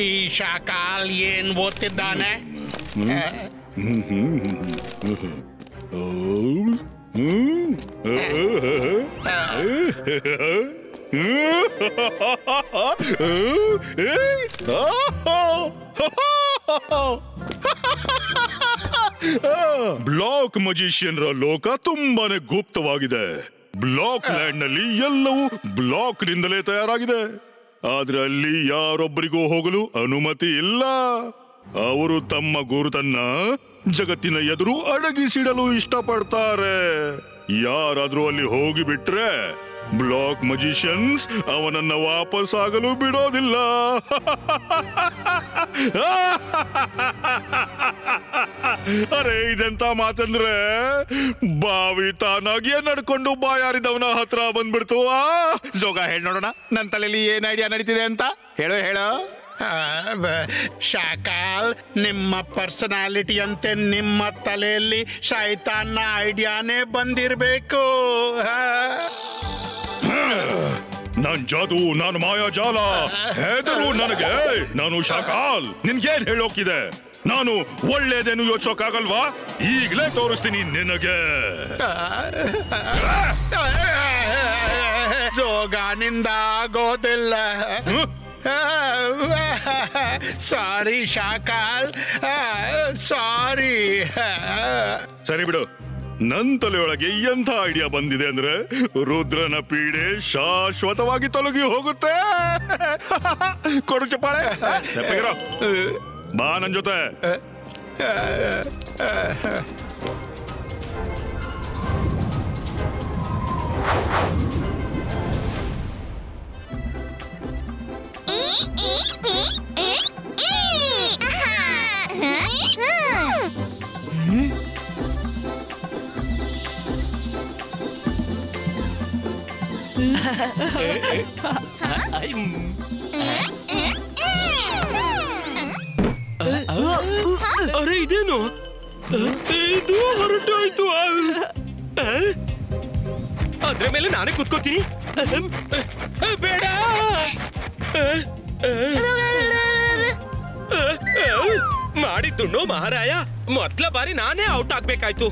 ಈ ಶಾಕಾಲ್ ಏನ್ ಓದ್ತಿದ್ದಾನೆ? ಬ್ಲಾಕ್ ಮಜಿಷಿಯನ್ರ ಲೋಕ ತುಂಬಾನೇ ಗುಪ್ತವಾಗಿದೆ. ಬ್ಲಾಕ್ ಲ್ಯಾಂಡ್ ನಲ್ಲಿ ಎಲ್ಲವೂ ಬ್ಲಾಕ್ ನಿಂದಲೇ ತಯಾರಾಗಿದೆ. ಆದ್ರೆ ಅಲ್ಲಿ ಯಾರೊಬ್ಬರಿಗೂ ಹೋಗಲು ಅನುಮತಿ ಇಲ್ಲ. ಅವರು ತಮ್ಮ ಗುರುತನ್ನ ಜಗತ್ತಿನ ಎದುರು ಅಡಗಿಸಿಡಲು ಇಷ್ಟಪಡ್ತಾರೆ. ಯಾರಾದ್ರೂ ಅಲ್ಲಿ ಹೋಗಿಬಿಟ್ರೆ ಬ್ಲಾಕ್ ಮಜಿಷಿಯನ್ಸ್ ಅವನನ್ನ ವಾಪಸ್ ಆಗಲು ಬಿಡೋದಿಲ್ಲ. ಅರೆ ಇದೆಂತ ಮಾತಂದ್ರೆ ಬಾವಿ ತಾನಾಗಿಯೇ ನಡ್ಕೊಂಡು ಬಾಯಾರಿದವನ ಹತ್ರ ಬಂದ್ಬಿಡ್ತು. ಜೋಗ ಹೇಳಿ ನೋಡೋಣ, ನನ್ನ ತಲೆಯಲ್ಲಿ ಏನ್ ಐಡಿಯಾ ನಡೀತಿದೆ ಅಂತ. ಹೇಳೋ. ಶಾಕಾಲ್, ನಿಮ್ಮ ಪರ್ಸನಾಲಿಟಿ ಅಂತೆ ನಿಮ್ಮ ತಲೆಯಲ್ಲಿ ಶೈತಾನ್ನ ಐಡಿಯಾನೇ ಬಂದಿರ್ಬೇಕು. ನಾನ್ ಜಾದು, ನಾನು ಮಾಯಾಜಾಲ. ಹೆದರು ನನಗೆ. ನಾನು ಶಾಕಾಲ್. ನಿನ್ಗೇನ್ ಹೇಳೋಕಿದೆ? ನಾನು ಒಳ್ಳೇದೇನು ಯೋಚಿಸೋಕಾಗಲ್ವಾ? ಈಗಲೇ ತೋರಿಸ್ತೀನಿ ನಿನಗೆ. ಜೋಗಾನಿಂದ ಆಗೋದಿಲ್ಲ. ಸಾರಿ ಶಾಕಾಲ್, ಸಾರಿ. ಸರಿ ಬಿಡು. ನನ್ ತಲೆಯೊಳಗೆ ಎಂಥ ಐಡಿಯಾ ಬಂದಿದೆ ಅಂದ್ರೆ ರುದ್ರನ ಪೀಡೆ ಶಾಶ್ವತವಾಗಿ ತೊಲಗಿ ಹೋಗುತ್ತೆ. ಕೊಡು ಚಪ್ಪಾಳೆ. ಬಾ ನನ್ ಜೊತೆ. ಅರೆ ಇದೇನು? ಇದು ಹೊರಟೋಯ್ತು. ಅದ್ರ ಮೇಲೆ ನಾನೇ ಕೂತ್ಕೋತೀನಿ. ಬೇಡ. ಮಾಡಿದ್ದುಣ್ಣು ಮಹಾರಾಯ. ಮೊದ್ಲ ಬಾರಿ ನಾನೇ ಔಟ್ ಆಗ್ಬೇಕಾಯ್ತು.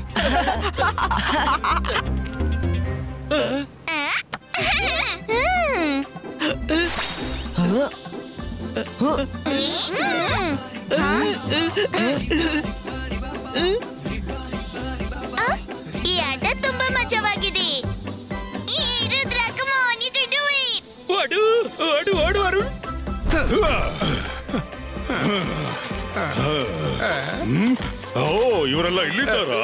ಈ ಆಟ ತುಂಬಾ ಮಜವಾಗಿದೆ. ಓಡು ಅರುಣ್. ಓ, ಇವರೆಲ್ಲ ಇಲ್ಲಿದ್ದಾರಾ?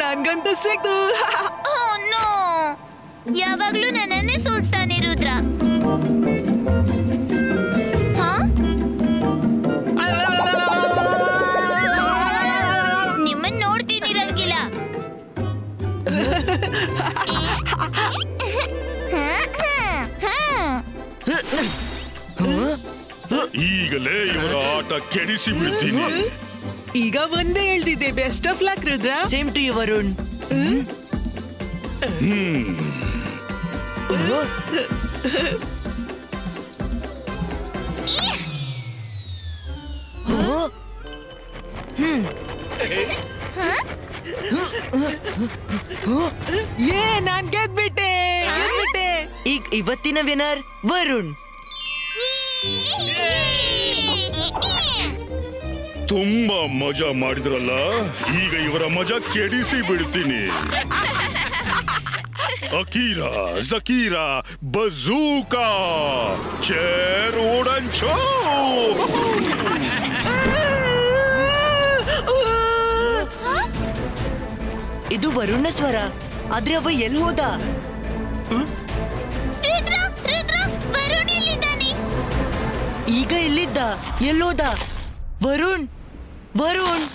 ನನ್ಗಂತೂ ಸಿಕ್ತು. ಯಾವಾಗ್ಲೂ ನನ್ನನ್ನೇ ಸೋಲ್ಸ್ತಾನೆ ರುದ್ರ. ನಿಮ್ಮನ್ ನೋಡ್ತೀನಿ ರಂಗಿಲ್ಲ. ಈಗಲೇ ಇವರ ಆಟ ಕೆಡಿಸಿ ಬಿಡ್ತೀನಿ. ಈಗ ಒಂದೇ ಹೇಳ್ತಿದ್ದೆ. Best of luck Rudra. Same to you Varun. ನಾನ್ ಗೆದ್ಬಿಟ್ಟೆ. ಈಗ ಇವತ್ತಿನ ವಿನರ್ ವರುಣ್. ತುಂಬಾ ಮಜಾ ಮಾಡಿದ್ರಲ್ಲ, ಈಗ ಇವರ ಮಜಾ ಕೆಡಿಸಿ ಬಿಡ್ತೀನಿ. Akira, ಜಕೀರಾ, ಬಜೂಕಾ, chair ಓಡಂಚೋ. ಇದು ವರುಣ ಸ್ವರ. ಆದ್ರೆ ಅವ ಎಲ್ಲಿ ಹೋದ? ಈಗ ಎಲ್ಲಿದ್ದ? ಎಲ್ಲೋದ? ವರುಣ್, ವರುಣ್.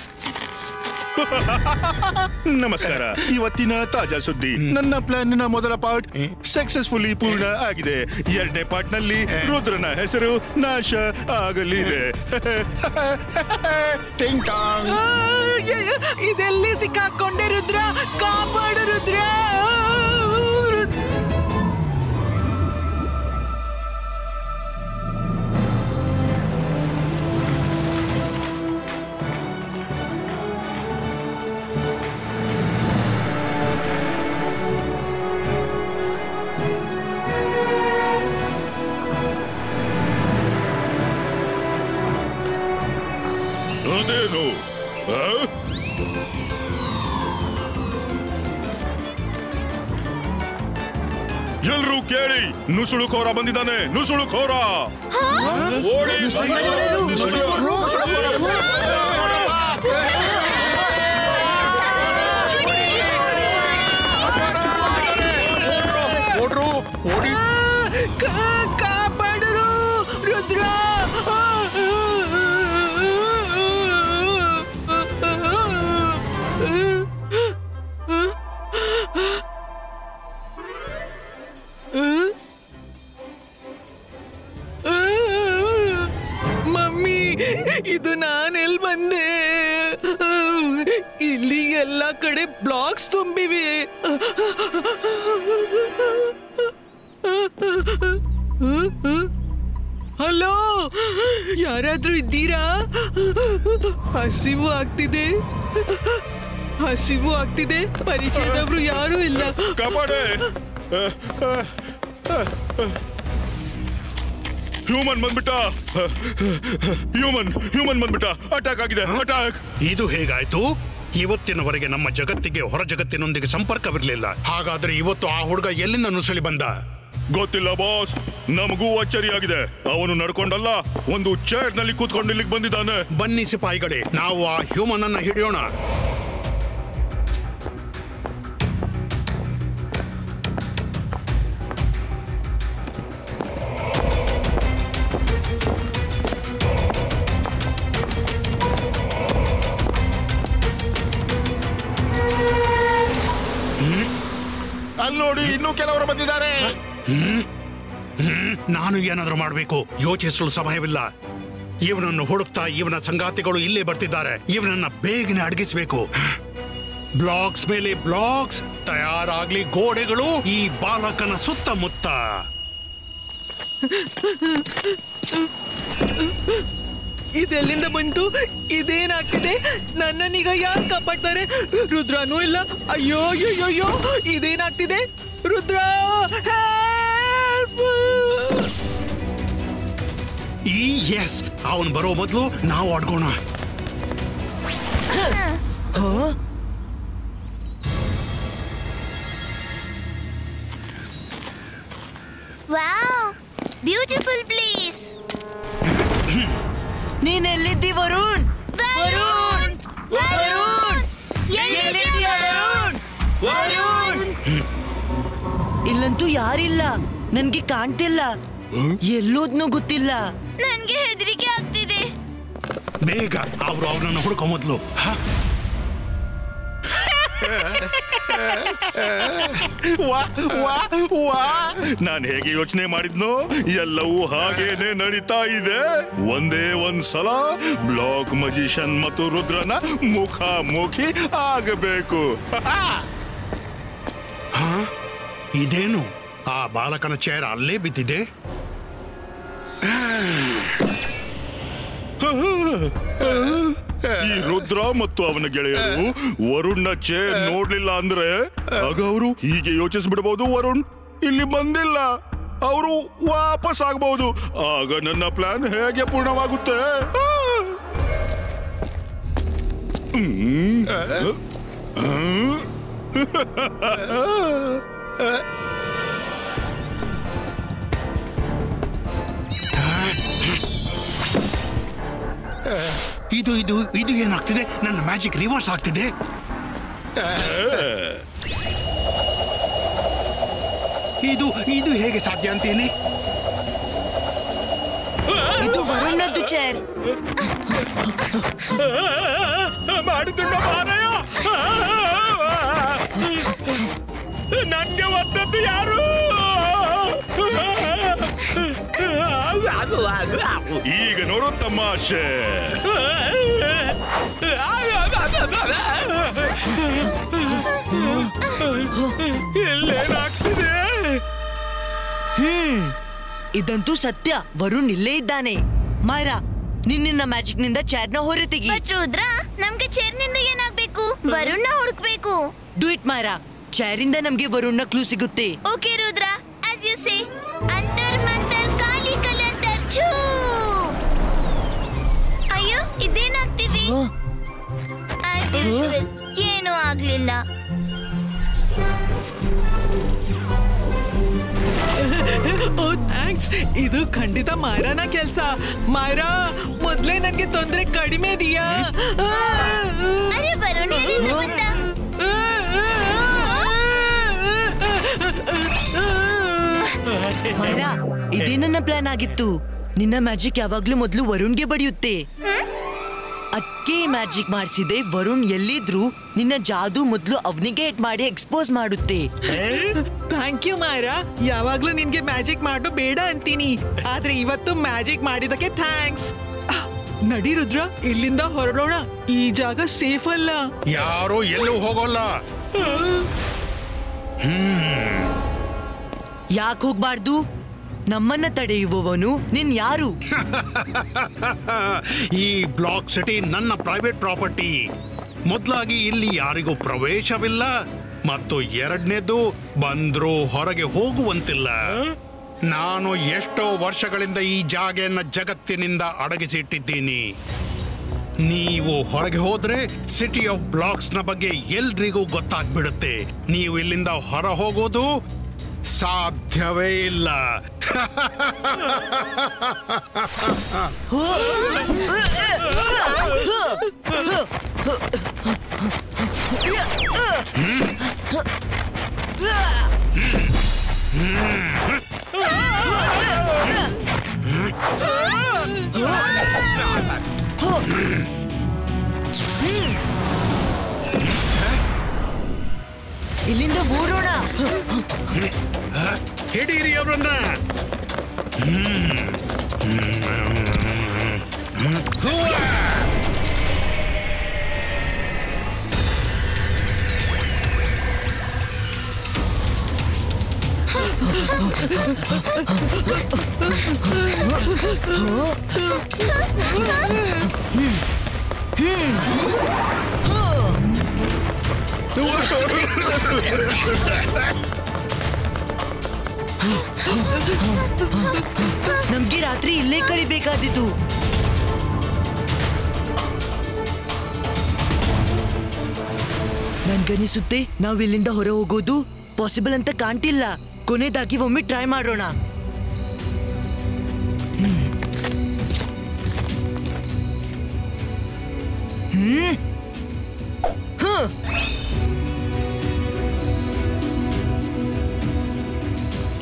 ನಮಸ್ಕಾರ. ಇವತ್ತಿನ ತಾಜಾ ಸುದ್ದಿ. ನನ್ನ ಪ್ಲಾನ್ ನ ಮೊದಲ ಪಾರ್ಟ್ ಸಕ್ಸಸ್ಫುಲಿ ಪೂರ್ಣ ಆಗಿದೆ. ಎರಡನೇ ಪಾರ್ಟ್ ನಲ್ಲಿ ರುದ್ರನ ಹೆಸರು ನಾಶ ಆಗಲಿದೆ. ಟಿಂಗ್ ಟಾಂಗ್. ಇದೆಲ್ಲಿ ಸಿಕ್ಕಾಕೊಂಡೆ ರುದ್ರ, ಕಾಪಾಡು ರುದ್ರ. ಅದೇನು? ಎಲ್ರೂ ಕೇಳಿ, ನುಸುಳುಕೋರ ಬಂದಿದ್ದಾನೆ. ನುಸುಳುಕೋರ ಓಡ್ರು, ಓಡಿ. ಕಾಪಾಡರು ರುದ್ರ. ಮಮ್ಮಿ, ಇದು ನಾನೆಲ್ ಬಂದೆ? ಇಲ್ಲಿ ಎಲ್ಲ ಕಡೆ ಬ್ಲಾಕ್ಸ್ ತುಂಬಿವೆ. ಹಲೋ, ಯಾರಾದ್ರೂ ಇದ್ದೀರಾ? ಹಸಿವು ಆಗ್ತಿದೆ, ಹಸಿವು ಆಗ್ತಿದೆ. ಪರಿಚಯದವ್ರು ಯಾರು ಇಲ್ಲ. ಕಾಪಾಡೆ. ಹ್ಯೂಮನ್ ಬಂದ್ಬಿಟ್ಟ. ಹ್ಯೂಮನ್ ಬಂದ್ಬಿಟ್ಟ. ಅಟ್ಯಾಕ್ ಆಗಿದೆ. ಅಟ್ಯಾಕ್. ಇದು ಹೇಗಾಯ್ತು? ಇವತ್ತಿನವರೆಗೆ ನಮ್ಮ ಜಗತ್ತಿಗೆ ಹೊರ ಜಗತ್ತಿನೊಂದಿಗೆ ಸಂಪರ್ಕವಿರಲಿಲ್ಲ. ಹಾಗಾದ್ರೆ ಇವತ್ತು ಆ ಹುಡುಗ ಎಲ್ಲಿಂದ ನುಸುಳಿ ಬಂದ? ಗೊತ್ತಿಲ್ಲ ಬಾಸ್, ನಮಗೂ ಅಚ್ಚರಿಯಾಗಿದೆ. ಅವನು ನಡ್ಕೊಂಡಲ್ಲ, ಒಂದು ಚೇರ್ ನಲ್ಲಿ ಕೂತ್ಕೊಂಡು ಇಲ್ಲಿಗೆ ಬಂದಿದ್ದಾನೆ. ಬನ್ನಿ ಸಿಪಾಯಿಗಳೇ, ನಾವು ಆ ಹ್ಯೂಮನ್ ಅನ್ನ ಹಿಡಿಯೋಣ. ಅಲ್ಲಿ ನೋಡಿ, ಇನ್ನೂ ಕೆಲವರು ಬಂದಿದ್ದಾರೆ. ನಾನು ಏನಾದ್ರೂ ಮಾಡಬೇಕು. ಯೋಚಿಸಲು ಸಮಯವಿಲ್ಲ. ಇವನನ್ನು ಹುಡುಕ್ತಾ ಇವನ ಸಂಗಾತಿಗಳು ಇಲ್ಲೇ ಬರ್ತಿದ್ದಾರೆ. ಇವನನ್ನ ಬೇಗನೆ ಅಡಗಿಸಬೇಕು. ಬ್ಲಾಕ್ಸ್ ಮೇಲೆ ಬ್ಲಾಕ್ಸ್ ತಯಾರಾಗ್ಲಿ. ಗೋಡೆಗಳು ಈ ಬಾಲಕನ ಸುತ್ತಮುತ್ತ. ಇದೆಲ್ಲಿಂದ ಬಂತು? ಇದೇನಾಗ್ತಿದೆ? ನನ್ನನ್ನೀಗ ಯಾರು ಕಾಪಾಡ್ತಾರೆ? ರುದ್ರನೂ ಇಲ್ಲ. ಅಯ್ಯೋ ಅಯ್ಯೋ ಅಯ್ಯೋ, ಇದೇನಾಗ್ತಿದೆ? ರುದ್ರ, ಎಸ್, ಅವನು ಬರೋ ಮೊದಲು ನಾವು ಅಡ್ಗೋಣ. Wow, beautiful place. ನೀನೆಲ್ಲಿದ್ದಿ ವರುಣ್? ವರುಣ್, ವರುಣ್, ಎಲ್ಲಿದ್ದೀಯ ವರುಣ್? ವರುಣ್, ಇಲ್ಲಂತೂ ಯಾರಿಲ್ಲ. ನನ್ಗೆ ಕಾಣ್ತಿಲ್ಲ. ಎಲ್ಲೋದ್ನೂ ಗೊತ್ತಿಲ್ಲ. ನನ್ಗೆ ಹೆದರಿಕೆ ಆಗ್ತಿದೆ. ಬೇಗ ಅವರು ಅವನನ್ನು ಹುಡುಕೋ ಮೊದಲು. ನಾನು ಹೇಗೆ ಯೋಚನೆ ಮಾಡಿದ್ನೋ ಎಲ್ಲವೂ ಹಾಗೇನೆ ನಡೀತಾ ಇದೆ. ಒಂದೇ ಒಂದ್ಸಲ ಬ್ಲಾಕ್ ಮಜಿಷನ್ ಮತ್ತು ರುದ್ರನ ಮುಖಾಮುಖಿ ಆಗಬೇಕು. ಇದೇನು? ಆ ಬಾಲಕನ ಚೇರ್ ಅಲ್ಲೇ ಬಿದ್ದಿದೆ. ಈ ರುದ್ರ ಮತ್ತು ಅವನ ಗೆಳೆಯರು ವರುಣ್ನ ಚೇರ್ ನೋಡ್ಲಿಲ್ಲ ಅಂದ್ರೆ ಆಗ ಅವರು ಹೀಗೆ ಯೋಚಿಸ್ಬಿಡಬಹುದು, ವರುಣ್ ಇಲ್ಲಿ ಬಂದಿಲ್ಲ, ಅವರು ವಾಪಸ್ ಆಗಬಹುದು. ಆಗ ನನ್ನ ಪ್ಲಾನ್ ಹೇಗೆ ಪೂರ್ಣವಾಗುತ್ತೆ? ಇದು ಇದು ಇದು ಏನಾಗ್ತಿದೆ? ನನ್ನ ಮ್ಯಾಜಿಕ್ ರಿವರ್ಸ್ ಆಗ್ತಿದೆ. ಇದು ಇದು ಹೇಗೆ ಸಾಧ್ಯ ಅಂತೀನಿ? ಇದು ವರುಣದ್ದು ಚೇರ್. ಮಾಡಿದ್ದುಂಡ ಮಹಾರಾಯ, ನನ್ಗೆ ಒದ್ದದ್ದು ಯಾರು? ಈಗ ನೋಡು ತಮಾಷೆ. ಇಲ್ಲೇನಾಗ್ತಿದೆ? ಇದಂತೂ ಸತ್ಯ. ವರುಣ್ ಇಲ್ಲೇ ಇದ್ದಾನೆ. ಮಾಯರಾ, ನಿನ್ನ ಮ್ಯಾಜಿಕ್ ನಿಂದ ಚೇರ್ನ ಹೊರತೆಗಿ. ಬಟ್ ರುದ್ರ, ನಮ್ಗೆ ಚೇರ್ನಿಂದ ಏನಾಗ್ಬೇಕು? ವರುಣ್ನ ಹುಡುಕ್ಬೇಕು. Do it Mayra. ಚೇರಿಂದ ನಮ್ಗೆ ವರುಣ್ನ ಕ್ಲೂ ಸಿಗುತ್ತೆ. Okay Rudra, as you say. ಅಂತರ್ ಮಂತರ್ ಕಾಲಿ ಕಲಂತರ್ ಛೂ. ಅಯ್ಯೋ, ಇದೇನಾಗ್ತಿದೆ? ಆಸ್ ಯೂಶುವಲ್ ಏನೂ ಆಗ್ಲಿಲ್ಲ. ಓ ಥ್ಯಾಂಕ್ಸ್. ಇದು ಖಂಡಿತ ಮಾಯರಾನ ಕೆಲ್ಸ. ಮಾಯರಾ, ಮೊದ್ಲೇ ನನ್ಗೆ ತೊಂದ್ರೆ ಕಡಿಮೆ ಇದೆಯಾ? ಅರೆ ವರುಣ್ ಎಲ್ಲಿಂದ ಬಂದ? ಮಾಯರಾ, ಇದೇ ನನ್ನ ಪ್ಲಾನ್ ಆಗಿತ್ತು. ನಿನ್ನ ಮ್ಯಾಜಿಕ್ ಯಾವಾಗ್ಲೂ ಮೊದ್ಲು ವರುಣ್ಗೆ ಬಡಿಯುತ್ತೆ. ಅದಕ್ಕೆ ಮ್ಯಾಜಿಕ್ ಮಾಡಿಸಿದೆ. ವರುಣ್ ಎಲ್ಲಿದ್ರು ನಿನ್ನ ಜಾದು ಮೊದ್ಲು ಅವನಿಗೆ ಹಿಟ್ ಮಾಡಿ ಎಕ್ಸ್ಪೋಸ್ ಮಾಡುತ್ತೆ. Thank you Mayra. ಯಾವಾಗ್ಲೂ ನಿನ್ಗೆ ಮ್ಯಾಜಿಕ್ ಮಾಡು ಬೇಡ ಅಂತೀನಿ, ಆದ್ರೆ ಇವತ್ತು ಮ್ಯಾಜಿಕ್ ಮಾಡಿದಕ್ಕೆ ಥ್ಯಾಂಕ್ಸ್. ನಡಿ ರುದ್ರ, ಇಲ್ಲಿಂದ ಹೊರಡೋಣ. ಈ ಜಾಗ ಸೇಫ್ ಅಲ್ಲ. ಯಾರು ಎಲ್ಲೂ ಹೋಗೋಲ್ಲ. ಯಾಕೆ ಹೋಗ್ಬಾರ್ದು? ನಮ್ಮನ್ನ ತಡೆಯುವವನು ನಿನ್ ಯಾರು? ಈ ಬ್ಲಾಕ್ ಸಿಟಿ ನನ್ನ ಪ್ರೈವೇಟ್ ಪ್ರಾಪರ್ಟಿ. ಮೊದಲಾಗಿ ಇಲ್ಲಿ ಯಾರಿಗೂ ಪ್ರವೇಶವಿಲ್ಲ, ಮತ್ತು ಎರಡನೇದು ಬಂದ್ರೂ ಹೊರಗೆ ಹೋಗುವಂತಿಲ್ಲ. ನಾನು ಎಷ್ಟೋ ವರ್ಷಗಳಿಂದ ಈ ಜಾಗೆಯನ್ನ ಜಗತ್ತಿನಿಂದ ಅಡಗಿಸಿಟ್ಟಿದ್ದೀನಿ. ನೀವು ಹೊರಗೆ ಹೋದ್ರೆ ಸಿಟಿ ಆಫ್ ಬ್ಲಾಕ್ಸ್ ನ ಬಗ್ಗೆ ಎಲ್ರಿಗೂ ಗೊತ್ತಾಗ್ಬಿಡುತ್ತೆ. ನೀವು ಇಲ್ಲಿಂದ ಹೊರ ಹೋಗೋದು ಸಾಧ್ಯವೇ ಇಲ್ಲ. ಇಲ್ಲಿಂದ ಓಡೋಣ. ಹಿಡೀರಿ ಅವರನ್ನ. ನಮ್ಗೆ ರಾತ್ರಿ ಇಲ್ಲೇ ಕಳಿಬೇಕಾದಿತ್ತು. ನನ್ಗನಿಸುತ್ತೆ ನಾವ್ ಇಲ್ಲಿಂದ ಹೊರ ಹೋಗೋದು ಪಾಸಿಬಲ್ ಅಂತ ಕಾಣ್ತಿಲ್ಲ. ಕೊನೆದಾಗಿ ಒಮ್ಮೆ ಟ್ರೈ ಮಾಡೋಣ.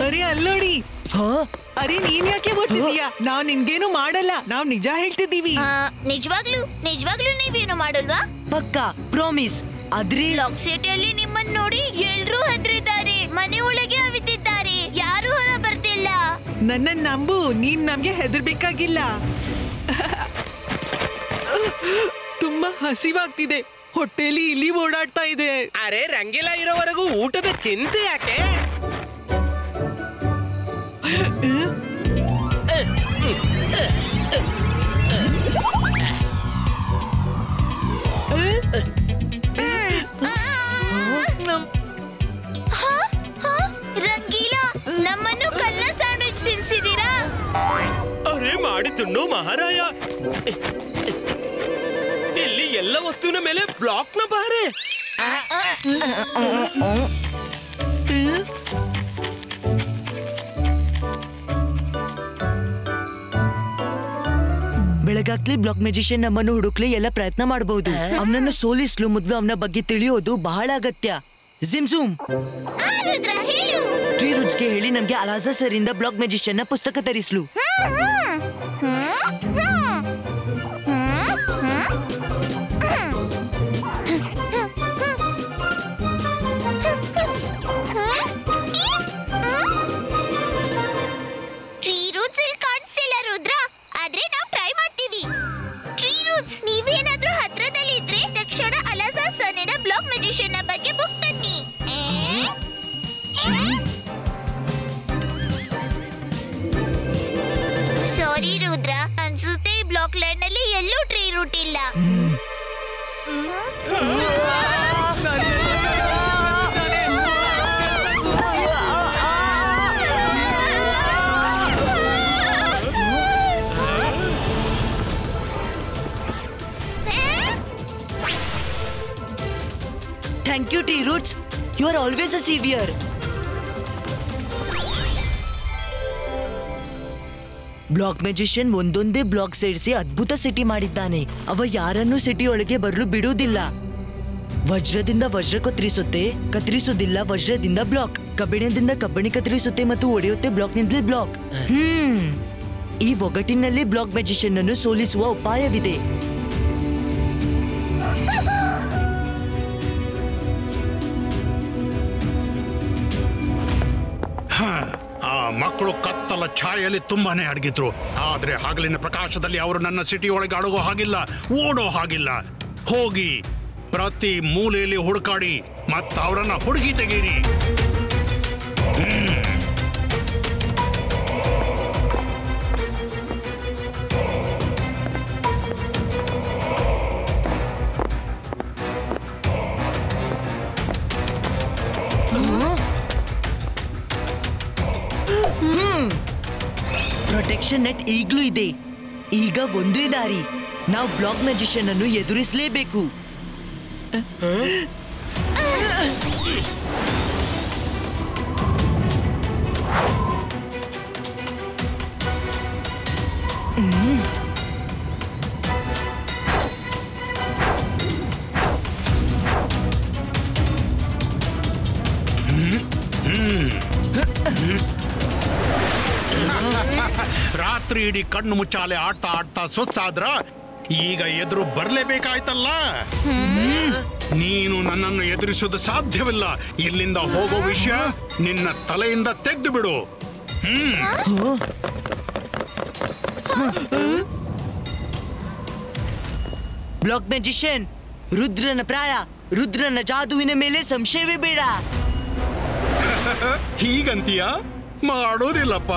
ಅರೆ ಅಲ್ಲೋಡಿ. ಅರೆ ನೀನ್ ಯಾಕೆ ಓಡ್ತಿದೀಯಾ? ನಾವ್ ನಿನ್ಗೇನು ಮಾಡಲ್ಲ, ನಾವ್ ನಿಜ ಹೇಳ್ತಿದ್ದೀವಿ. ನಿಜವಾಗ್ಲೂ ನೀವೇನು ಮಾಡಲ್ವಾ? ಪಕ್ಕಾ ಪ್ರಾಮಿಸ್. ಆದ್ರೆ ಬ್ಲಾಕ್ ಸಿಟಿಯಲ್ಲಿ ನಿಮ್ಮನ್ನ ನೋಡಿ ಎಲ್ರೂ ಹೆದರಿದ್ದಾರೆ. ಮನೆ ಒಳಗೆ ಅವಿತಿದ್ದಾರೆ, ಯಾರು ಹೊರ ಬರ್ತಿಲ್ಲ. ನನ್ನ ನಂಬು, ನೀನ್ ನಮ್ಗೆ ಹೆದರ್ಬೇಕಾಗಿಲ್ಲ. ತುಂಬಾ ಹಸಿವಾಗ್ತಿದೆ, ಹೊಟ್ಟೆಲಿ ಇಲ್ಲಿ ಓಡಾಡ್ತಾ ಇದೆ. ಅರೆ ರಂಗಿಲ್ಲ ಇರೋವರೆಗೂ ಊಟದ ಚಿಂತೆ ಯಾಕೆ? ರಂಗೀಲಾ, ನಮ್ಮನ್ನು ಕಲ್ಲ ಸ್ಯಾಂಡ್ವಿಚ್ ತಿನ್ಸಿದೀರಾ? ಅರೆ ಮಾಡಿದ್ದುಣ್ಣು ಮಹಾರಾಯ, ಇಲ್ಲಿ ಎಲ್ಲ ವಸ್ತುವಿನ ಮೇಲೆ ಬ್ಲಾಕ್ ನ ಬಾರೆ. ಬೆಳಗಾಗ್ಲಿ ಬ್ಲಾಕ್ ಮ್ಯಾಜಿಷಿಯನ್ ನಮ್ಮನ್ನು ಹುಡುಕ್ಲಿ ಎಲ್ಲ ಪ್ರಯತ್ನ ಮಾಡಬಹುದು. ಅವನನ್ನು ಸೋಲಿಸ್ಲು ಮೊದಲು ಅವನ ಬಗ್ಗೆ ತಿಳಿಯೋದು ಬಹಳ ಅಗತ್ಯ. ಜಿಮ್ಜೂಮ್, ಟ್ರೀ ರೂಟ್ಸ್ಗೆ ಹೇಳಿ ನಮ್ಗೆ ಅಲಾಜಾ ಸರ್ ಇಂದ ಬ್ಲಾಕ್ ಮ್ಯಾಜಿಷಿಯನ್ ನ ಪುಸ್ತಕ ತರಿಸ್ಲು. ಟ್ರೀ ರೂಟ್ಸ್ ಇಲ್ಲಿ ಕಾಣಿಸ್ತಿಲ್ಲ ರುದ್ರ, ಆದ್ರೆ ನಾವು ಟ್ರೈ ಮಾಡ್ತೀವಿ. ಟ್ರೀ ರೂಟ್ಸ್, ನೀವೇನಾದ್ರೂ ಹತ್ರದಲ್ಲಿ ಇದ್ರೆ ತಕ್ಷಣ ಅಲಾಜಾ ಸೊನ್ನೆನ ಬ್ಲಾಕ್ ಮ್ಯಾಜಿಷಿಯನ್ ನ ಬಗ್ಗೆ ಬುಕ್ ತನ್ನಿ. ಸಾರಿ ರುದ್ರ, ಅನ್ಸುತ್ತೆ ಈ ಬ್ಲಾಕ್ ಲ್ಯಾಂಡ್ ನಲ್ಲಿ ಎಲ್ಲೂ ಟ್ರೀ ರೂಟ್ ಇಲ್ಲ. Thank you, Tree Roots. You are always a savior. Block magician ಒಂದೊಂದೇ ಬ್ಲಾಕ್ ಸೇರಿಸಿ ಅದ್ಭುತ ಸಿಟಿ ಮಾಡಿದ್ದಾನೆ. ಅವ ಯಾರನ್ನೂ ಸಿಟಿ ಒಳಗೆ ಬರಲು ಬಿಡುವುದಿಲ್ಲ. ವಜ್ರದಿಂದ ವಜ್ರ ಕತ್ತರಿಸುತ್ತೆ, ಕತ್ತರಿಸುವುದಿಲ್ಲ ವಜ್ರದಿಂದ ಬ್ಲಾಕ್. ಕಬ್ಬಿಣದಿಂದ ಕಬ್ಬಿಣ ಕತ್ತರಿಸುತ್ತೆ ಮತ್ತು ಒಡೆಯುತ್ತೆ ಬ್ಲಾಕ್ನಿಂದಲೇ ಬ್ಲಾಕ್. ಈ ಒಗಟಿನಲ್ಲಿ ಬ್ಲಾಕ್ ಮ್ಯಾಜಿಷಿಯನ್ ಅನ್ನು ಸೋಲಿಸುವ ಉಪಾಯವಿದೆ. ಆ ಮಕ್ಕಳು ಕತ್ತಲ ಛಾಯೆಯಲ್ಲಿ ತುಂಬಾನೇ ಅಡಗಿದ್ರು. ಆದ್ರೆ ಹಗಲಿನ ಪ್ರಕಾಶದಲ್ಲಿ ಅವರು ನನ್ನ ಸಿಟಿ ಒಳಗೆ ಅಡಗೋ ಹಾಗಿಲ್ಲ, ಓಡೋ ಹಾಗಿಲ್ಲ. ಹೋಗಿ ಪ್ರತಿ ಮೂಲೆಯಲ್ಲಿ ಹುಡುಕಾಡಿ ಮತ್ತ ಅವರನ್ನ ಹುಡುಗಿ ತೆಗೀರಿ. ಪ್ರೊಟೆಕ್ಷನ್ ನೆಟ್ ಈಗ್ಲೂ ಇದೆ. ಈಗ ಒಂದೇ ದಾರಿ, ನಾವು ಬ್ಲಾಕ್ ಮ್ಯಾಜಿಷಿಯನ್ ಅನ್ನು ಎದುರಿಸಲೇಬೇಕು. ರಾತ್ರಿ ಇಡೀ ಕಣ್ಣು ಮುಚ್ಚಾಲೆ ಆಡ್ತಾ ಆಡ್ತಾ ಸುಸ್ತಾದ್ರ ಈಗ ಎದುರು ಬರ್ಲೇಬೇಕಾಯ್ತಲ್ಲ. ನೀನು ನನ್ನನ್ನು ಎದುರಿಸೋದು ಸಾಧ್ಯವಿಲ್ಲ. ಇಲ್ಲಿಂದ ಹೋಗೋ ವಿಷಯ ನಿನ್ನ ತಲೆಯಿಂದ ತೆಗೆದು ಬಿಡು. ಬ್ಲಾಕ್ ಮ್ಯಾಜಿಷಿಯನ್, ರುದ್ರನ ಪ್ರಾಯ, ರುದ್ರನ ಜಾದುವಿನ ಮೇಲೆ ಸಂಶಯವೇ ಬೇಡ. ಹೀಗಂತೀಯ? ಮಾಡೋದಿಲ್ಲಪ್ಪ.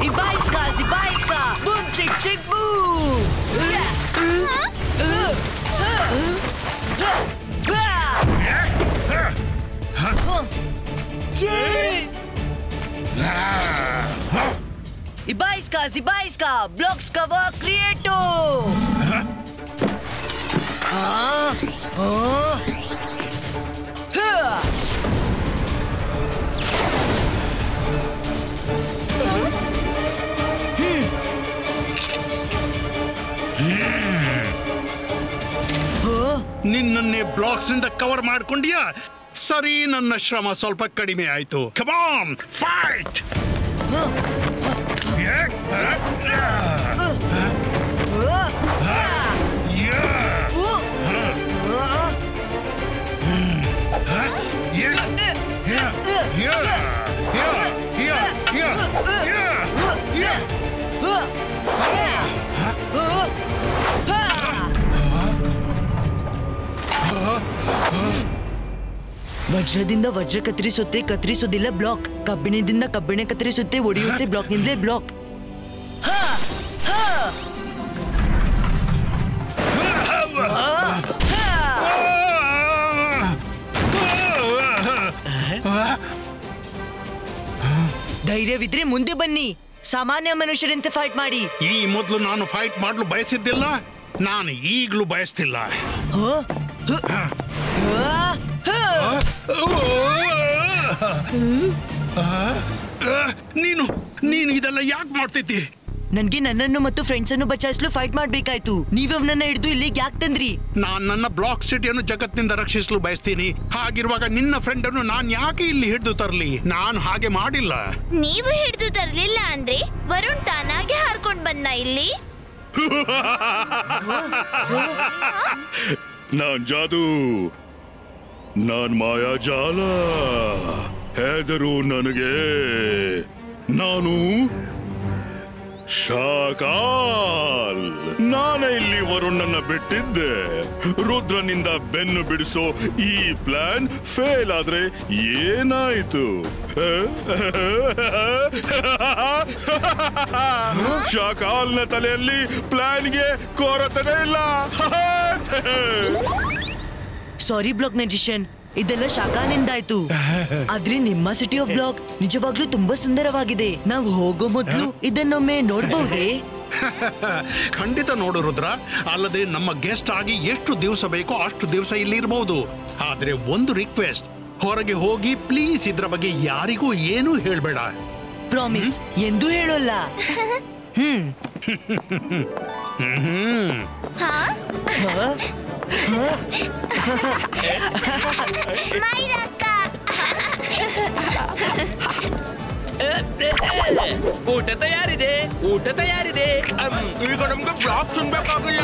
Ibaiska, Zibaiska, boom, chick, chick, boom. Ibaiska, Zibaiska, blocks cover creato. ನಿನ್ನನ್ನೇ ಬ್ಲಾಕ್ಸ್ ನಿಂದ ಕವರ್ ಮಾಡ್ಕೊಂಡಿಯಾ? ಸರಿ, ನನ್ನ ಶ್ರಮ ಸ್ವಲ್ಪ ಕಡಿಮೆ ಆಯ್ತು. Come on, fight! ವಜ್ರದಿಂದ ವಜ್ರ ಕತ್ತರಿಸುತ್ತೆ, ಕತ್ತರಿಸೋದಿಲ್ಲ ಬ್ಲಾಕ್. ಕಬ್ಬಿಣದಿಂದ ಕಬ್ಬಿಣ ಕತ್ತರಿಸುತ್ತೆ, ಒಡೆಯುತ್ತೆ ಬ್ಲಾಕ್ನಿಂದಲೇ ಬ್ಲಾಕ್. ಧೈರ್ಯವಿದ್ರೆ ಮುಂದೆ ಬನ್ನಿ, ಸಾಮಾನ್ಯ ಮನುಷ್ಯರಂತೆ ಫೈಟ್ ಮಾಡಿ. ಈ ಮೊದಲು ನಾನು ಫೈಟ್ ಮಾಡಲು ಬಯಸಿದ್ದಿಲ್ಲ, ನಾನು ಈಗಲೂ ಬಯಸ್ತಿಲ್ಲ. ನೀನು ಇದೆಲ್ಲ ಯಾಕೆ ಮಾಡ್ತಿದ್ದಿ? ನನ್ಗೆ ನನ್ನನ್ನು ಮತ್ತು ಫ್ರೆಂಡ್ಸ್ ಅನ್ನು ಬಚಾಯಿಸಲು ಫೈಟ್ ಮಾಡ್ಬೇಕಾಯ್ತು. ನೀವ್ ಅವನನ್ನ ಹಿಡಿದು ಇಲ್ಲಿಗೆ ಯಾಕೆ ತಂದ್ರಿ? ನಾನ್ ನನ್ನ ಬ್ಲಾಕ್ ಸಿಟಿಯನ್ನು ಜಗತ್ತಿನಿಂದ ರಕ್ಷಿಸಲು ಬಯಸ್ತೀನಿ. ಹಾಗಿರುವಾಗ ನಿನ್ನ ಫ್ರೆಂಡ್ ಅನ್ನು ನಾನ್ ಯಾಕೆ ಇಲ್ಲಿ ಹಿಡಿದು ತರಲಿ? ನಾನು ಹಾಗೆ ಮಾಡಿಲ್ಲ. ನೀವು ಹಿಡಿದು ತರ್ಲಿಲ್ಲ ಅಂದ್ರೆ ವರುಣ್ ತಾನಾಗೆ ಹಾರ್ಕೊಂಡ್ ಬಂದ ಇಲ್ಲಿ. ನಾನ್ ಜಾದು, ನಾನ್ ಮಾಯಾಜಾಲ. ಹೆದರು ನನಗೆ, ನಾನು ಶಾಕಾಲ್. ನಾನೇ ಇಲ್ಲಿ ವರುಣನ್ನ ಬಿಟ್ಟಿದ್ದೆ. ರುದ್ರನಿಂದ ಬೆನ್ನು ಬಿಡಿಸೋ ಈ ಪ್ಲಾನ್ ಫೇಲ್ ಆದ್ರೆ ಏನಾಯ್ತು? ಶಾಕಾಲ್ನ ತಲೆಯಲ್ಲಿ ಪ್ಲಾನ್ಗೆ ಕೊರತೆನೇ ಇಲ್ಲ. ಸಾರಿ ಬ್ಲಾಕ್ ಮ್ಯಾಜಿಷಿಯನ್, ಇದೆಲ್ಲ ಶಾಖಾನಿಂದಾಯ್ತು. ಆದ್ರೆ ನಿಮ್ಮ ಸಿಟಿ ಆಫ್ ಬ್ಲಾಕ್ ನಿಜವಾಗ್ಲೂ ತುಂಬಾ ಸುಂದರವಾಗಿದೆ. ನಾವು ಹೋಗೋ ಮೊದಲು ಇದನ್ನೊಮ್ಮೆ ನೋಡಬಹುದೇ? ಖಂಡಿತ ನೋಡು ರುದ್ರ. ಅಲ್ಲದೆ ನಮ್ಮ ಗೆಸ್ಟ್ ಆಗಿ ಎಷ್ಟು ದಿವಸ ಬೇಕೋ ಅಷ್ಟು ದಿವಸ ಇಲ್ಲಿ ಇರಬಹುದು. ಆದ್ರೆ ಒಂದು ರಿಕ್ವೆಸ್ಟ್, ಹೊರಗೆ ಹೋಗಿ ಪ್ಲೀಸ್ ಇದ್ರ ಬಗ್ಗೆ ಯಾರಿಗೂ ಏನೂ ಹೇಳ್ಬೇಡ. ಪ್ರಾಮಿಸ್, ಎಂದೂ ಹೇಳೋಲ್ಲ. ಊಟ ತಯಾರಿದೆ, ಊಟ ತಯಾರಿದೆ. ಈಗ ನಮ್ಗೆ ಬ್ಲಾಕ್ ತಿನ್ಬೇಕಾಗಿಲ್ಲ.